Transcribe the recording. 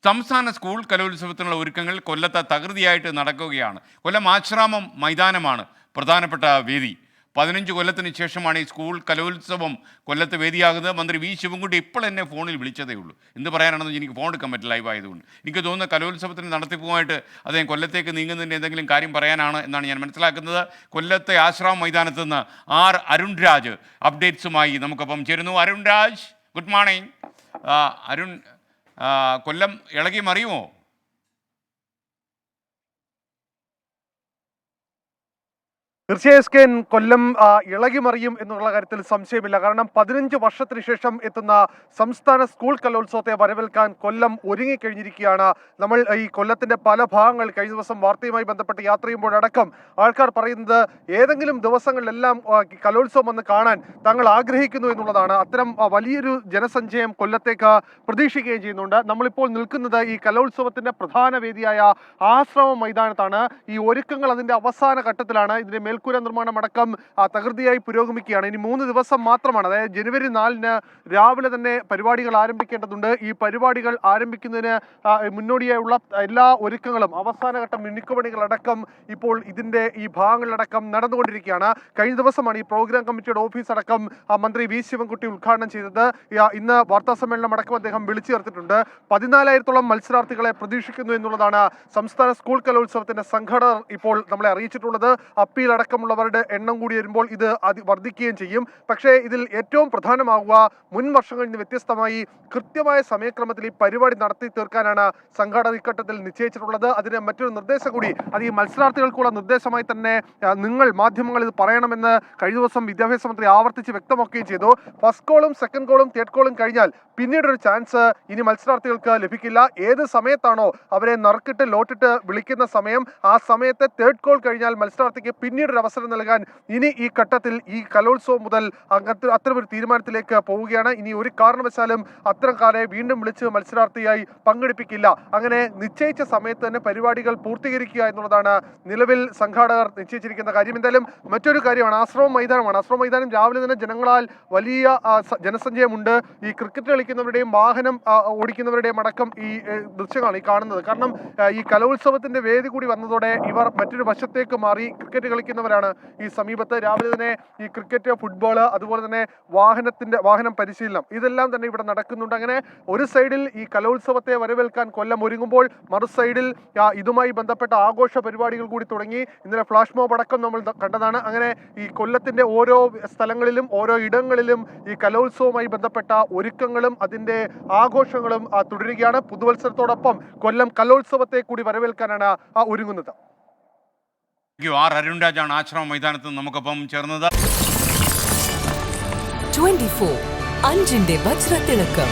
സംസ്ഥാന സ്കൂൾ കലോത്സവത്തിനുള്ള ഒരുക്കങ്ങൾ കൊല്ലത്ത് തകൃതിയായിട്ട് നടക്കുകയാണ്. കൊല്ലം ആശ്രാമം മൈതാനമാണ് പ്രധാനപ്പെട്ട വേദി. 15 കൊല്ലത്തിന് ശേഷമാണ് ഈ സ്കൂൾ കലോത്സവം കൊല്ലത്ത് വേദിയാകുന്നത്. മന്ത്രി വി ശിവൻകുട്ടി ഇപ്പോൾ എന്നെ ഫോണിൽ വിളിച്ചതേ ഉള്ളൂ. എന്ത് പറയാനാണെന്ന് എനിക്ക് ഫോൺ എടുക്കാൻ പറ്റില്ല ലൈവ് ആയതുകൊണ്ട്. എനിക്ക് തോന്നുന്ന കലോത്സവത്തിന് നടത്തിപ്പുമായിട്ട് അദ്ദേഹം കൊല്ലത്തേക്ക് നീങ്ങുന്നതിൻ്റെ എന്തെങ്കിലും കാര്യം പറയാനാണ് എന്നാണ് ഞാൻ മനസ്സിലാക്കുന്നത്. കൊല്ലത്തെ ആശ്രാമം മൈതാനത്ത് നിന്ന് അരുൺ രാജ് അപ്ഡേറ്റ്സുമായി നമുക്കൊപ്പം ചേരുന്നു. Arun Raj, good morning. അരുൺ, കൊല്ലം ഇളകി മറിയുമോ? തീർച്ചയായും കൊല്ലം ഇളകി മറിയും എന്നുള്ള കാര്യത്തിൽ സംശയമില്ല. കാരണം 15 വർഷത്തിന് ശേഷം എത്തുന്ന സംസ്ഥാന സ്കൂൾ കലോത്സവത്തെ വരവേൽക്കാൻ കൊല്ലം ഒരുങ്ങിക്കഴിഞ്ഞിരിക്കുകയാണ്. നമ്മൾ ഈ കൊല്ലത്തിന്റെ പല ഭാഗങ്ങൾ കഴിഞ്ഞ ദിവസം വാർത്തയുമായി ബന്ധപ്പെട്ട് യാത്ര ചെയ്യുമ്പോഴടക്കം ആൾക്കാർ പറയുന്നത് ഏതെങ്കിലും ദിവസങ്ങളിലെല്ലാം കലോത്സവം വന്ന് കാണാൻ തങ്ങൾ ആഗ്രഹിക്കുന്നു എന്നുള്ളതാണ്. അത്തരം വലിയൊരു ജനസഞ്ചയം കൊല്ലത്തേക്ക് പ്രതീക്ഷിക്കുകയും ചെയ്യുന്നുണ്ട്. നമ്മളിപ്പോൾ നിൽക്കുന്നത് ഈ കലോത്സവത്തിന്റെ പ്രധാന വേദിയായ ആശ്രമം മൈതാനത്താണ്. ഈ ഒരുക്കങ്ങൾ അതിന്റെ അവസാന ഘട്ടത്തിലാണ്. ഇതിന്റെ മേൽക്കൂര നിർമ്മാണം അടക്കം തകൃതിയായി പുരോഗമിക്കുകയാണ്. ഇനി 3 ദിവസം മാത്രമാണ്, അതായത് ജനുവരി 4-ന് രാവിലെ തന്നെ പരിപാടികൾ ആരംഭിക്കേണ്ടതുണ്ട്. ഈ പരിപാടികൾ ആരംഭിക്കുന്നതിന് മുന്നോടിയായുള്ള എല്ലാ ഒരുക്കങ്ങളും അവസാനഘട്ട മിനുക്കുപണികളടക്കം ഇപ്പോൾ ഇതിന്റെ ഈ ഭാഗങ്ങളിലടക്കം നടന്നുകൊണ്ടിരിക്കുകയാണ്. കഴിഞ്ഞ ദിവസമാണ് ഈ പ്രോഗ്രാം കമ്മിറ്റിയുടെ ഓഫീസ് അടക്കം മന്ത്രി വി ശിവൻകുട്ടി ഉദ്ഘാടനം ചെയ്തത്. ഇന്ന് വാർത്താ സമ്മേളനം അടക്കം അദ്ദേഹം വിളിച്ചു ചേർത്തിട്ടുണ്ട്. 14,000-ഓളം മത്സരാർത്ഥികളെ പ്രതീക്ഷിക്കുന്നു എന്നുള്ളതാണ് സംസ്ഥാന സ്കൂൾ കലോത്സവത്തിന്റെ സംഘാടകർ ഇപ്പോൾ നമ്മളെ അറിയിച്ചിട്ടുള്ളത്. അപ്പീൽ അടക്കമുള്ളവരുടെ എണ്ണം കൂടി വരുമ്പോൾ ഇത് വർദ്ധിക്കുകയും ചെയ്യും. പക്ഷേ ഇതിൽ ഏറ്റവും പ്രധാനമാവുക മുൻ വർഷങ്ങളിൽ നിന്ന് വ്യത്യസ്തമായി കൃത്യമായ സമയക്രമത്തിൽ ഈ പരിപാടി നടത്തി തീർക്കാനാണ് സംഘാടക ഇക്കട്ടത്തിൽ നിശ്ചയിച്ചിട്ടുള്ളത്. അതിന് മറ്റൊരു നിർദ്ദേശം കൂടി, അത് ഈ മത്സരാർത്ഥികൾക്കുള്ള നിർദ്ദേശമായി തന്നെ നിങ്ങൾ മാധ്യമങ്ങൾ ഇത് പറയണമെന്ന് കഴിഞ്ഞ ദിവസം വിദ്യാഭ്യാസ മന്ത്രി ആവർത്തിച്ച് വ്യക്തമാക്കുകയും ചെയ്തു. ഫസ്റ്റ് കോളും സെക്കൻഡ് കോളും തേർഡ് കോളും കഴിഞ്ഞാൽ പിന്നീടൊരു ചാൻസ് ഇനി മത്സരാർത്ഥികൾക്ക് ലഭിക്കില്ല. ഏത് സമയത്താണോ അവരെ നറുക്കിട്ട് ലോട്ടിട്ട് വിളിക്കുന്ന സമയം, ആ സമയത്തെ തേർഡ് കോൾ കഴിഞ്ഞാൽ മത്സരാർത്ഥിക്ക് പിന്നീടൊരു അവസരം നൽകാൻ ഇനി ഈ ഘട്ടത്തിൽ ഈ കലോത്സവം മുതൽ അത്തരമൊരു തീരുമാനത്തിലേക്ക് പോവുകയാണ്. ഇനി ഒരു കാരണവശാലും അത്തരക്കാരെ വീണ്ടും വിളിച്ച് മത്സരാർത്ഥിയായി പങ്കെടുപ്പിക്കില്ല. അങ്ങനെ നിശ്ചയിച്ച സമയത്ത് തന്നെ പരിപാടികൾ പൂർത്തീകരിക്കുക എന്നുള്ളതാണ് നിലവിൽ സംഘാടകർ നിശ്ചയിച്ചിരിക്കുന്ന കാര്യം. എന്തായാലും മറ്റൊരു കാര്യമാണ് ആശ്രമം മൈതാനമാണ്. ആശ്രമം മൈതാനം രാവിലെ തന്നെ ജനങ്ങളാൽ വലിയ ജനസഞ്ചയമുണ്ട്. ഈ ക്രിക്കറ്റ് കളിക്കുന്നവരുടെയും വാഹനം ഓടിക്കുന്നവരുടെയും അടക്കം ഈ ദൃശ്യങ്ങളാണ് ഈ കാണുന്നത്. കാരണം ഈ കലോത്സവത്തിന്റെ വേദി കൂടി വന്നതോടെ ഇവർ മറ്റൊരു വശത്തേക്ക് മാറി ക്രിക്കറ്റ് കളിക്കുന്നവരാണ് ഈ സമീപത്ത്. രാവിലെ തന്നെ ഈ ക്രിക്കറ്റ്, ഫുട്ബോൾ, അതുപോലെ തന്നെ വാഹനം പരിശീലനം, ഇതെല്ലാം തന്നെ ഇവിടെ നടക്കുന്നുണ്ട്. അങ്ങനെ ഒരു സൈഡിൽ ഈ കലോത്സവത്തെ വരവേൽക്കാൻ കൊല്ലം ഒരുങ്ങുമ്പോൾ മറു സൈഡിൽ ഇതുമായി ബന്ധപ്പെട്ട ആഘോഷ പരിപാടികൾ കൂടി തുടങ്ങി. ഇന്നലെ ഫ്ലാഷ് മോബ് അടക്കം നമ്മൾ കണ്ടതാണ്. അങ്ങനെ ഈ കൊല്ലത്തിന്റെ ഓരോ സ്ഥലങ്ങളിലും ഓരോ ഇടങ്ങളിലും ഈ കലോത്സവവുമായി ബന്ധപ്പെട്ട ഒരുക്കങ്ങളും അതിന്റെ ആഘോഷങ്ങളും തുടരുകയാണ്. പുതുവത്സരത്തോടൊപ്പം കൊല്ലം കലോത്സവത്തെ കൂടി വരവേൽക്കാനാണ് ഒരുങ്ങുന്നത്. അരുൺ രാജാണ് ആശ്രമം മൈതാനത്ത് നമുക്കൊപ്പം ചേർന്നത്. 24 അഞ്ചിന്റെ വജ്രത്തിളക്കം.